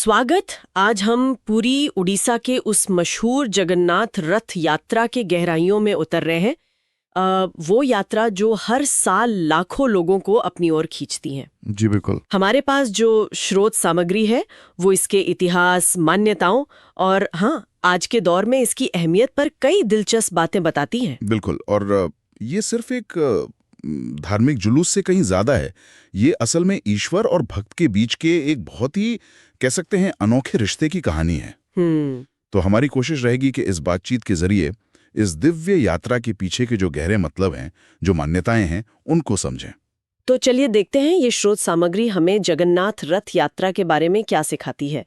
स्वागत। आज हम पूरी उड़ीसा के उस मशहूर जगन्नाथ रथ यात्रा के गहराइयों में उतर रहे हैं। वो यात्रा जो हर साल लाखों लोगों को अपनी ओर खींचती है। जी बिल्कुल। हमारे पास जो स्रोत सामग्री है वो इसके इतिहास, मान्यताओं और हाँ, आज के दौर में इसकी अहमियत पर कई दिलचस्प बातें बताती हैं। बिल्कुल। और ये सिर्फ एक धार्मिक जुलूस से कहीं ज्यादा है। ये असल में ईश्वर और भक्त के बीच के एक बहुत ही कह सकते हैं अनोखे रिश्ते की कहानी है। तो हमारी कोशिश रहेगी कि इस बातचीत के जरिए इस दिव्य यात्रा के पीछे के जो गहरे मतलब हैं, जो मान्यताएं हैं, उनको समझें। तो चलिए देखते हैं ये स्रोत सामग्री हमें जगन्नाथ रथ यात्रा के बारे में क्या सिखाती है।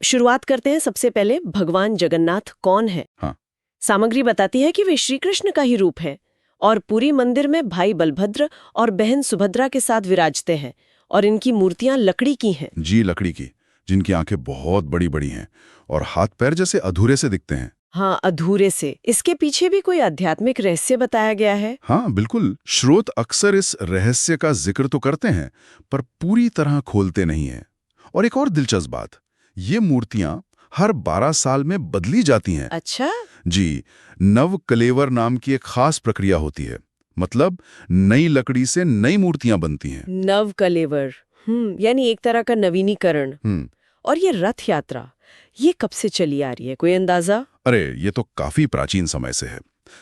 शुरुआत करते हैं सबसे पहले भगवान जगन्नाथ कौन है। हाँ। सामग्री बताती है कि वे श्री कृष्ण का ही रूप है और पूरी मंदिर में भाई बलभद्र और बहन सुभद्रा के साथ विराजते हैं और इनकी मूर्तियां लकड़ी की हैं। जी, लकड़ी की, जिनकी आंखें बहुत बड़ी बड़ी हैं और हाथ पैर जैसे अधूरे से दिखते हैं। हाँ, अधूरे से। इसके पीछे भी कोई आध्यात्मिक रहस्य बताया गया है। हाँ बिल्कुल। स्रोत अक्सर इस रहस्य का जिक्र तो करते हैं पर पूरी तरह खोलते नहीं हैं। और एक और दिलचस्प बात, ये मूर्तियां हर 12 साल में बदली जाती हैं। अच्छा। जी, नव कलेवर नाम की एक खास प्रक्रिया होती है। मतलब नई लकड़ी से नई मूर्तियां बनती हैं। नव कलेवर, यानी एक तरह का नवीनीकरण। और ये रथ यात्रा, ये कब से चली आ रही है, कोई अंदाजा? अरे ये तो काफी प्राचीन समय से है।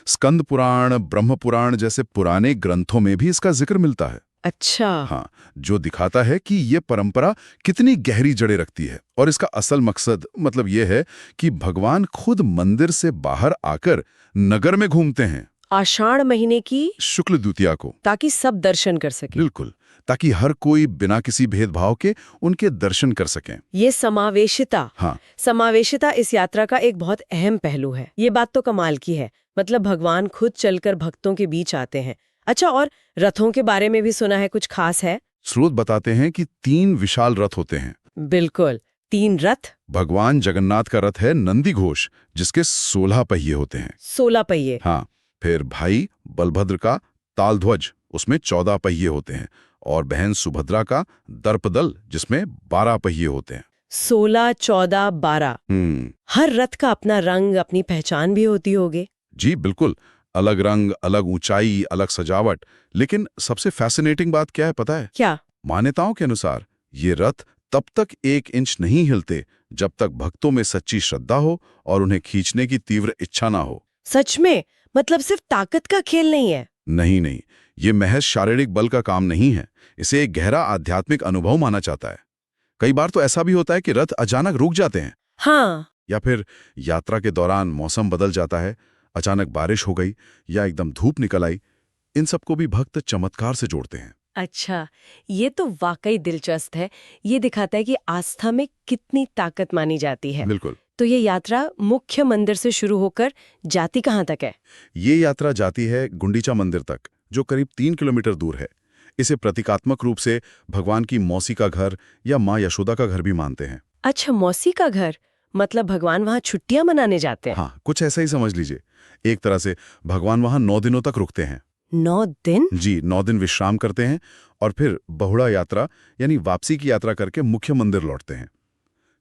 स्कंद पुराण, ब्रह्म पुराण जैसे पुराने ग्रंथों में भी इसका जिक्र मिलता है। अच्छा। हाँ, जो दिखाता है कि ये परंपरा कितनी गहरी जड़ें रखती है। और इसका असल मकसद मतलब ये है कि भगवान खुद मंदिर से बाहर आकर नगर में घूमते हैं आषाढ़ महीने की शुक्ल द्वितीया को, ताकि सब दर्शन कर सके। बिल्कुल, ताकि हर कोई बिना किसी भेदभाव के उनके दर्शन कर सकें। ये समावेशिता। हाँ। समावेशिता इस यात्रा का एक बहुत अहम पहलू है। ये बात तो कमाल की है। मतलब भगवान खुद चलकर भक्तों के बीच आते हैं। अच्छा, और रथों के बारे में भी सुना है, कुछ खास है? स्रोत बताते हैं कि 3 विशाल रथ होते हैं। बिल्कुल, 3 रथ। भगवान जगन्नाथ का रथ है नंदी घोष, जिसके 16 पहिए होते हैं। 16 पहिए। हाँ। फिर भाई बलभद्र का तालध्वज, उसमें 14 पहिए होते हैं। और बहन सुभद्रा का दर्पदल, जिसमें 12 पहिए होते हैं। 16, 14, 12। हर रथ का अपना रंग, अपनी पहचान भी होती होगी। जी बिल्कुल। अलग रंग, अलग ऊंचाई, अलग सजावट। लेकिन सबसे फैसिनेटिंग बात क्या है पता है? क्या? मान्यताओं के अनुसार ये रथ तब तक 1 इंच नहीं हिलते जब तक भक्तों में सच्ची श्रद्धा हो और उन्हें खींचने की तीव्र इच्छा ना हो। सच में? मतलब सिर्फ ताकत का खेल नहीं है? नहीं नहीं, ये महज शारीरिक बल का काम नहीं है। इसे एक गहरा आध्यात्मिक अनुभव माना जाता है। कई बार तो ऐसा भी होता है कि रथ अचानक रुक जाते हैं। हाँ। या फिर यात्रा के दौरान मौसम बदल जाता है, अचानक बारिश हो गई या एकदम धूप निकल आई। इन सबको भी भक्त चमत्कार से जोड़ते हैं। अच्छा, ये तो वाकई दिलचस्प है। ये दिखाता है कि आस्था में कितनी ताकत मानी जाती है। बिल्कुल। तो ये यात्रा मुख्य मंदिर से शुरू होकर जाती कहाँ तक है? ये यात्रा जाती है गुंडीचा मंदिर तक, जो करीब 3 किलोमीटर दूर है। इसे प्रतीकात्मक रूप से भगवान की मौसी का घर या माँ यशोदा का घर भी मानते हैं। अच्छा, मौसी का घर, मतलब भगवान वहाँ छुट्टियां मनाने जाते हैं? हाँ, कुछ ऐसा ही समझ लीजिए। एक तरह से भगवान वहाँ 9 दिनों तक रुकते हैं। 9 दिन? जी, 9 दिन विश्राम करते हैं और फिर बहुड़ा यात्रा यानी वापसी की यात्रा करके मुख्य मंदिर लौटते हैं।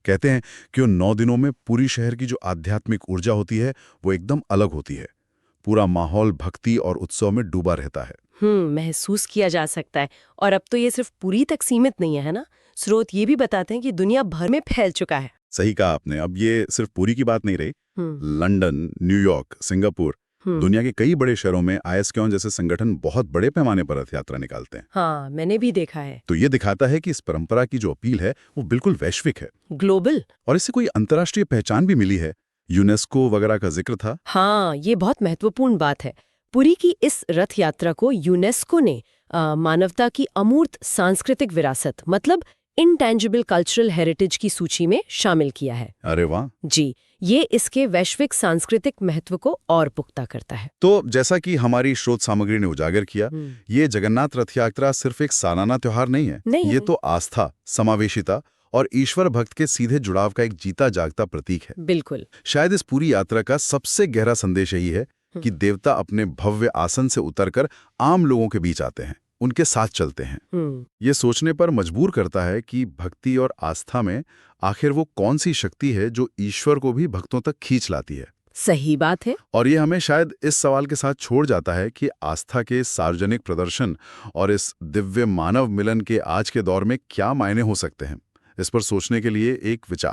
कहते हैं कि उन 9 दिनों में पूरी शहर की जो आध्यात्मिक ऊर्जा होती है वो एकदम अलग होती है। पूरा माहौल भक्ति और उत्सव में डूबा रहता है। महसूस किया जा सकता है। और अब तो ये सिर्फ पुरी तक सीमित नहीं है ना? स्रोत ये भी बताते हैं कि दुनिया भर में फैल चुका है। सही कहा आपने। अब ये सिर्फ पुरी की बात नहीं रही। लंदन, न्यूयॉर्क, सिंगापुर, दुनिया के कई बड़े शहरों में आईएसक्यॉन जैसे संगठन बहुत बड़े पैमाने पर रथ यात्रा निकालते हैं। हाँ, मैंने भी देखा है। तो ये दिखाता है कि इस परंपरा की जो अपील है वो बिल्कुल वैश्विक है, ग्लोबल। और इससे कोई अंतर्राष्ट्रीय पहचान भी मिली है। यूनेस्को वगैरह का जिक्र था। हाँ, ये बहुत महत्वपूर्ण बात है। पुरी की इस रथ यात्रा को यूनेस्को ने मानवता की अमूर्त सांस्कृतिक विरासत, मतलब इनटैंजिबल कल्चरल हेरिटेज की सूची में शामिल किया है। अरे वाह। जी, ये इसके वैश्विक सांस्कृतिक महत्व को और पुख्ता करता है। तो जैसा कि हमारी स्रोत सामग्री ने उजागर किया, ये जगन्नाथ रथ यात्रा सिर्फ एक सालाना त्योहार नहीं है। ये तो आस्था, समावेशिता और ईश्वर भक्त के सीधे जुड़ाव का एक जीता जागता प्रतीक है। बिल्कुल। शायद इस पूरी यात्रा का सबसे गहरा संदेश यही है कि देवता अपने भव्य आसन से उतरकर आम लोगों के बीच आते हैं, उनके साथ चलते हैं। ये सोचने पर मजबूर करता है कि भक्ति और आस्था में आखिर वो कौन सी शक्ति है जो ईश्वर को भी भक्तों तक खींच लाती है। सही बात है। और ये हमें शायद इस सवाल के साथ छोड़ जाता है कि आस्था के सार्वजनिक प्रदर्शन और इस दिव्य मानव मिलन के आज के दौर में क्या मायने हो सकते हैं। इस पर सोचने के लिए एक विचार।